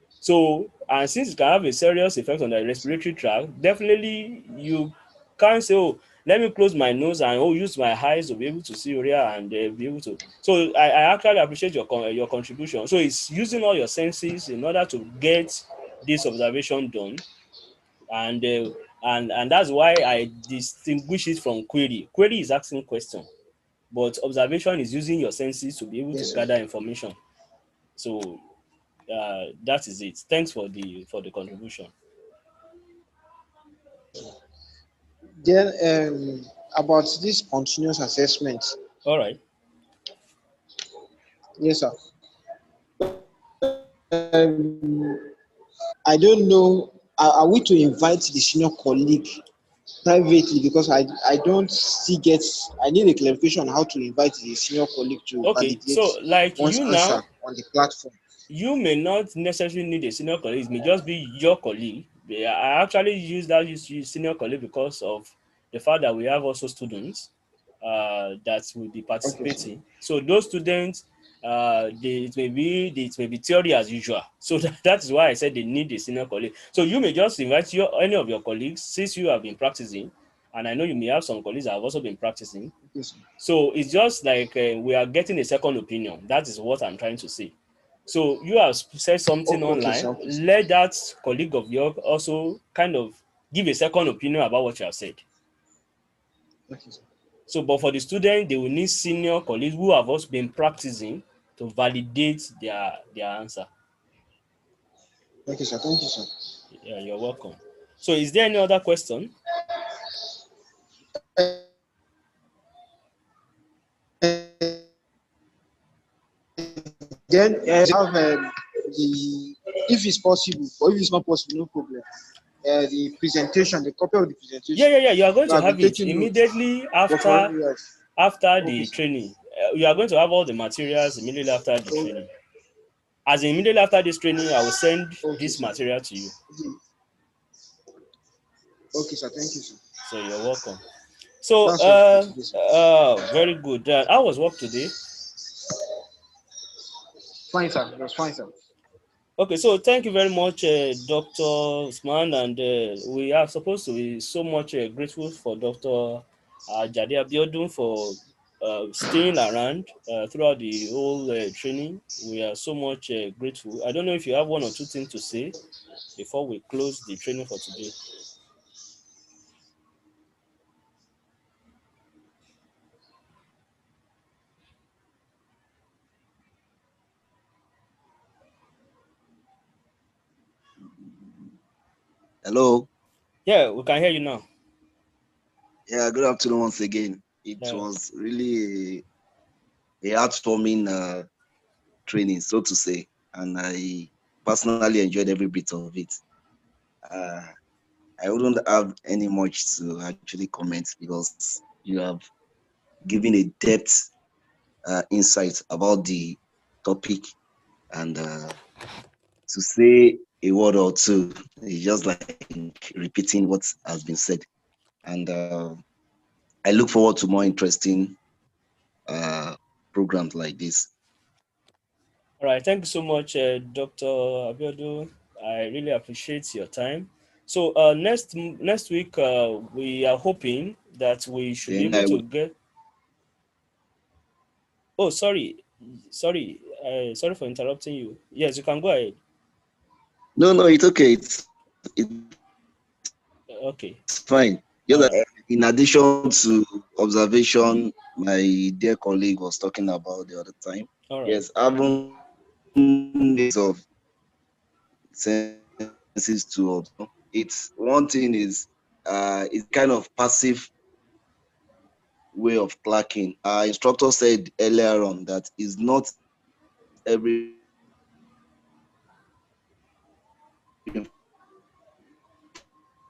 So, and since it can have a serious effect on the respiratory tract, definitely you can't say, oh, let me close my nose and oh, use my eyes to be able to see urea and be able to. So, I actually appreciate your contribution. So, it's using all your senses in order to get this observation done, and and that's why I distinguish it from query. Query is asking question, but observation is using your senses to be able to Yes, sir. gather information. So that is it. Thanks for the contribution. Then about this continuous assessment. All right. Yes, sir. I don't know. Are we to invite the senior colleague privately, because I don't still get. I need a clarification on how to invite the senior colleague to Okay, validate so like one's you answer now, on the platform. you may not necessarily need a senior colleague. It may just be your colleague. I actually use that use senior colleague because of the fact that we have also students that will be Okay, sir. participating. So those students, it may be theory as usual. So that is why I said they need a senior colleague. So you may just invite any of your colleagues since you have been practicing, and I know you may have some colleagues that have also been practicing. Okay, sir. So it's just like we are getting a second opinion. That is what I'm trying to say. So you have said something Okay, sir. online. Okay, sir. Let that colleague of yours also kind of give a second opinion about what you have said. Okay, sir. So, but for the student, they will need senior colleagues who have also been practicing to validate their answer. Okay, sir. Thank you, sir. Yeah, you're welcome. So, is there any other question? Then have the, if it's possible, or if it's not possible, no problem. The presentation, the copy of the Yeah, presentation. yeah, yeah. You are going So to I've been have it taking notes. immediately But for yes. after Okay, the sir. training. You are going to have all the materials immediately after the Oh, training. As in, immediately after this training, I will send okay, this sir. material to you. Okay, sir. Thank you, sir. So you're welcome. So That's all for today, sir. very good. How was work today? Fine, sir. That's fine, sir. Okay, so thank you very much, Dr. Usman, and we are supposed to be so much grateful for Dr. Jade Abiodun for staying around throughout the whole training. We are so much grateful. I don't know if you have one or two things to say before we close the training for today. Hello. Yeah, we can hear you now. Yeah, good afternoon once again. It Yeah. was really a heartwarming training, so to say, and I personally enjoyed every bit of it. Uh, I wouldn't have any much to actually comment because you have given a depth insight about the topic, and to say a word or two is just like repeating what has been said. And I look forward to more interesting uh, programs like this. All right. Thank you so much, Dr. Abiodun. I really appreciate your time. So next week we are hoping that we should be Then able I to would. get. Oh, sorry for interrupting you. Yes, you can go ahead. No, no, it's okay. It's fine. Okay. Just that All right. in addition to observation, my dear colleague was talking about the other time. All right. Yes, having ways of senses to observe. It's one thing is it's kind of passive way of clerking. Our instructor said earlier on that is not every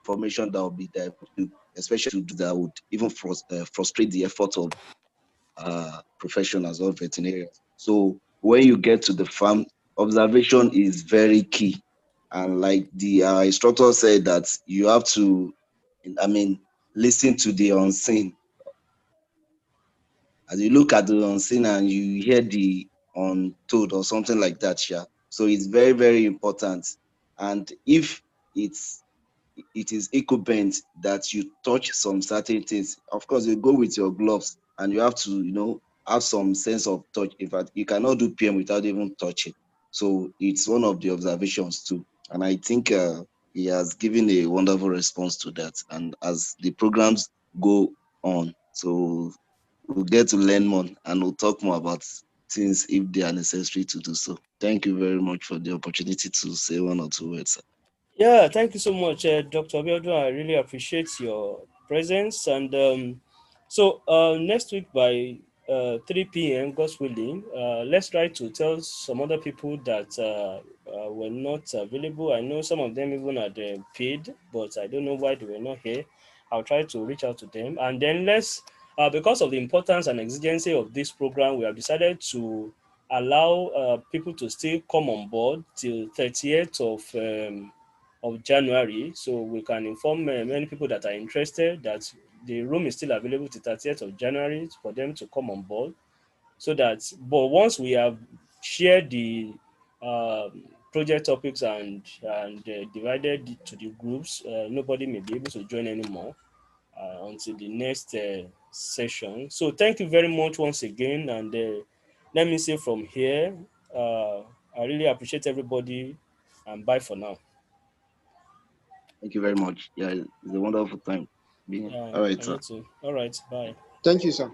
information that will be diverted to you, especially to do that would even frustrate the effort of professionals or veterinarians. So when you get to the farm, observation is very key. And like the instructor said, that you have to, I mean, listen to the unseen. As you look at the unseen and you hear the untold or something like that, yeah. So it's very, very important. And if it's it is incumbent that you touch some certain things. Of course, you go with your gloves and you have to, have some sense of touch. In fact, you cannot do PM without even touching. So it's one of the observations too. And I think he has given a wonderful response to that. And as the programs go on, so we'll get to learn more and we'll talk more about things if they are necessary to do so. Thank you very much for the opportunity to say one or two words. Yeah, thank you so much, Dr. Abiodun. I really appreciate your presence. And next week by 3 p.m., God's willing, let's try to tell some other people that were not available. I know some of them even had paid, but I don't know why they were not here. I'll try to reach out to them. And then because of the importance and exigency of this program, we have decided to allow people to still come on board till 30th of January, so we can inform many people that are interested that the room is still available to 30th of January for them to come on board. So that, but once we have shared the project topics and divided it to the groups, nobody may be able to join anymore until the next session. So thank you very much once again, and let me say from here, I really appreciate everybody, and bye for now. Thank you very much. Yeah, it's a wonderful time being here. Yeah, All right, and sir. you too. All right, bye. Thank you, sir.